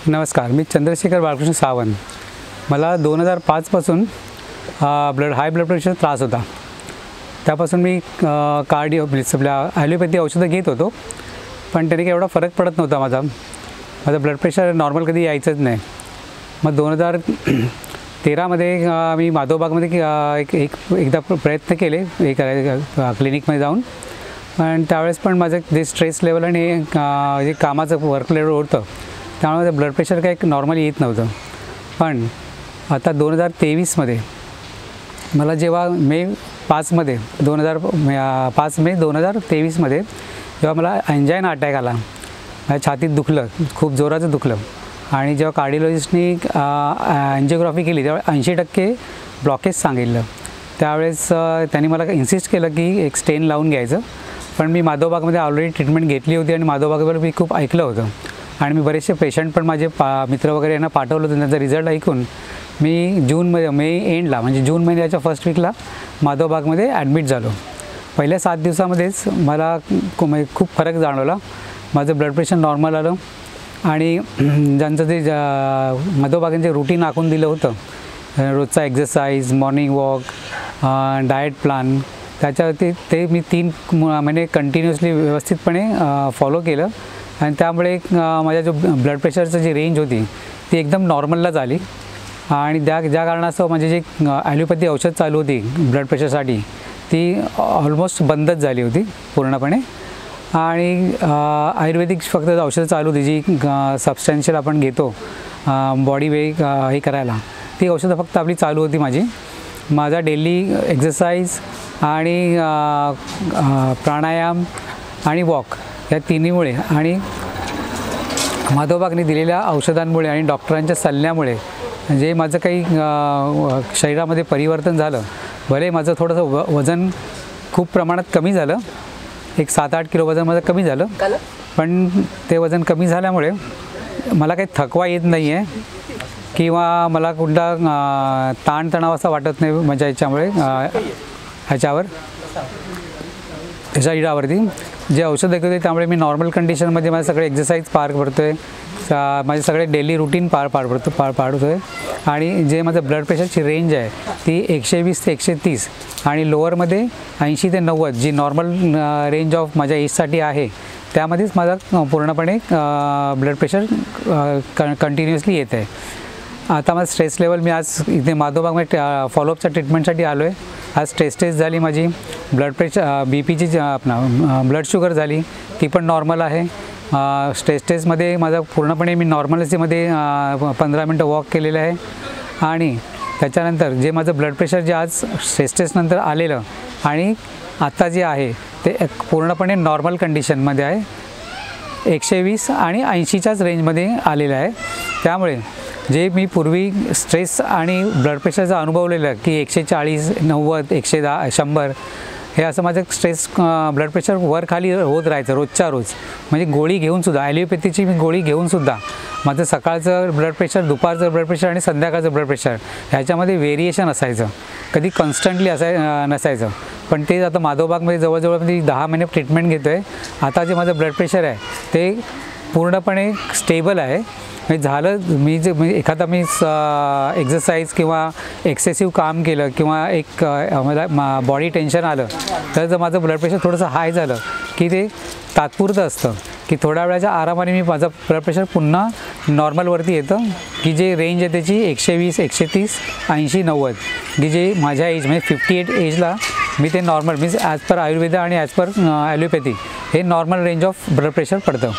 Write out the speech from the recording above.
नमस्कार, मी चंद्रशेखर बाळकृष्ण सावंत. मला 2005 पासून हाय ब्लड प्रेशर त्रास होता. त्यापासून मी कार्डिओ आपल्या ॲलोपॅथी औषधं घेत होतो, पण त्याने काही एवढा फरक पडत नव्हता. माझं ब्लड प्रेशर नॉर्मल कधी यायचंच नाही. मग 2013मध्ये मी माधवबागमध्ये एकदा प्रयत्न केले क्लिनिकमध्ये जाऊन. पण त्यावेळेस पण माझं जे स्ट्रेस लेवल आणि जे कामाचं वर्क लेवल होतं, त्यामुळे ब्लड प्रेशर काही नॉर्मल येत नव्हतं. पण आता 2023मध्ये मला जेव्हा मे 2023मध्ये जेव्हा मला अँजायना अटॅक आला, माझ्या छातीत दुखलं, खूप जोराचं दुखलं. आणि जेव्हा कार्डिओलॉजिस्टनी अँजिओग्राफी केली तेव्हा 80% ब्लॉकेज सांगितलं. त्यावेळेस त्यांनी मला इन्सिस्ट केलं की एक स्टेन लावून घ्यायचं. पण मी माधवबागमध्ये ऑलरेडी ट्रीटमेंट घेतली होती आणि माधवबागवर मी खूप ऐकलं होतं. आणि मी बरेचसे पेशंट पण माझे मित्र वगैरे यांना पाठवलं होतं. त्यांचा रिझल्ट ऐकून मी मे एंडला म्हणजे जून महिन्याच्या फर्स्ट वीकला माधवबागमध्ये ॲडमिट झालो. पहिल्या 7 दिवसामध्येच मला खूप फरक जाणवला. माझं ब्लड प्रेशर नॉर्मल आलं आणि ज्यांचं ते माधवबागांचे रुटीन आखून दिलं होतं, रोजचा exercise, morning walk, diet plan, त्याच्यावरती ते मी 3 महिने कंटिन्युअसली व्यवस्थितपणे फॉलो केलं. आणि त्यामुळे माझ्या जो ब्लड प्रेशरचं जी रेंज होती ती एकदम नॉर्मलला झाली. आणि ज्या कारणास्तव माझी जी ॲलोपॅथी औषध चालू होती ब्लड प्रेशरसाठी, ती ऑलमोस्ट बंदच झाली होती पूर्णपणे. आणि आयुर्वेदिक फक्त औषधं चालू होती, जी सबस्टॅन्शियल आपण घेतो बॉडी हे करायला, ती औषधं फक्त आपली चालू होती माझी. माझा डेली एक्झरसाइज आणि प्राणायाम आणि वॉक या तिन्हीमुळे आणि माधवबागने दिलेल्या औषधांमुळे आणि डॉक्टरांच्या सल्ल्यामुळे जे माझं काही शरीरामध्ये परिवर्तन झालं. भले माझं थोडंसं वजन खूप प्रमाणात कमी झालं, एक 7-8 किलो वजन माझं कमी झालं. पण ते वजन कमी झाल्यामुळे मला काही थकवा येत नाही आहे किंवा मला कुठला ताणतणाव असा वाटत नाही माझ्या शरीरावरती. जे औषध घेत होते त्यामुळे मी नॉर्मल कंडिशनमध्ये माझे सगळे एक्झरसाइज पार पडतो आहे, माझे सगळे डेली रुटीन पार पाडतो आहे. आणि जे माझं ब्लड प्रेशरची रेंज आहे ती 120 ते 130 आणि लोअरमध्ये 80 ते 90, जी नॉर्मल रेंज ऑफ माझ्या एजसाठी आहे, त्यामध्येच माझा पूर्णपणे ब्लड प्रेशर कंटिन्युअसली येत आहे. आता माझं स्ट्रेस लेवल, मी आज इथे माधवबागमध्ये फॉलोअपच्या ट्रीटमेंटसाठी आलो आहे. आज स्ट्रेस टेस्ट झाली माझी, ब्लड प्रेशर BPची ब्लड शुगर झाली, ती पण नॉर्मल आहे. स्ट्रेस टेस्टमध्ये माझा पूर्णपणे मी नॉर्मलसीमध्ये 15 मिनटं वॉक केलेलं आहे. आणि त्याच्यानंतर जे माझं ब्लड प्रेशर जे आज स्ट्रेस टेस्टनंतर आलेलं आणि आत्ता जे आहे ते पूर्णपणे नॉर्मल कंडिशनमध्ये आहे, 120 आणि 80च्याच रेंजमध्ये आलेलं आहे. त्यामुळे जे मी पूर्वी स्ट्रेस आणि ब्लड प्रेशरचा अनुभवलेलं की 140, 90, 110, 100 हे असं माझं स्ट्रेस ब्लड प्रेशर वर खाली होत राहायचं रोजच्या रोज. म्हणजे गोळी घेऊनसुद्धा, ॲलोपॅथीची मी गोळी घेऊनसुद्धा माझं सकाळचं ब्लड प्रेशर, दुपारचं ब्लड प्रेशर आणि संध्याकाळचं ब्लड प्रेशर ह्याच्यामध्ये व्हेरिएशन असायचं, कधी कॉन्स्टंटली नसायचं. पण ते आता माधवबागमध्ये जवळजवळ मी 10 महिने ट्रीटमेंट घेतो आहे. आता जे माझं ब्लड प्रेशर आहे ते पूर्णपणे स्टेबल आहे. झालं मी एखादा एक्झरसाइज किंवा एक्सेसिव्ह काम केलं किंवा मला बॉडी टेन्शन आलं तर जर माझं ब्लड प्रेशर थोडंसं हाय झालं की ते तात्पुरतं असतं, की थोड्या वेळाच्या आरामाने मी माझं ब्लड प्रेशर पुन्हा नॉर्मलवरती येतं, की जे रेंज आहे त्याची 120, 130, 80, 90, की जे माझ्या एज म्हणजे 58 एजला मी ते normal means as per Ayurveda आणि ॲज पर ॲलोपॅथी हे normal range of blood pressure पडतं.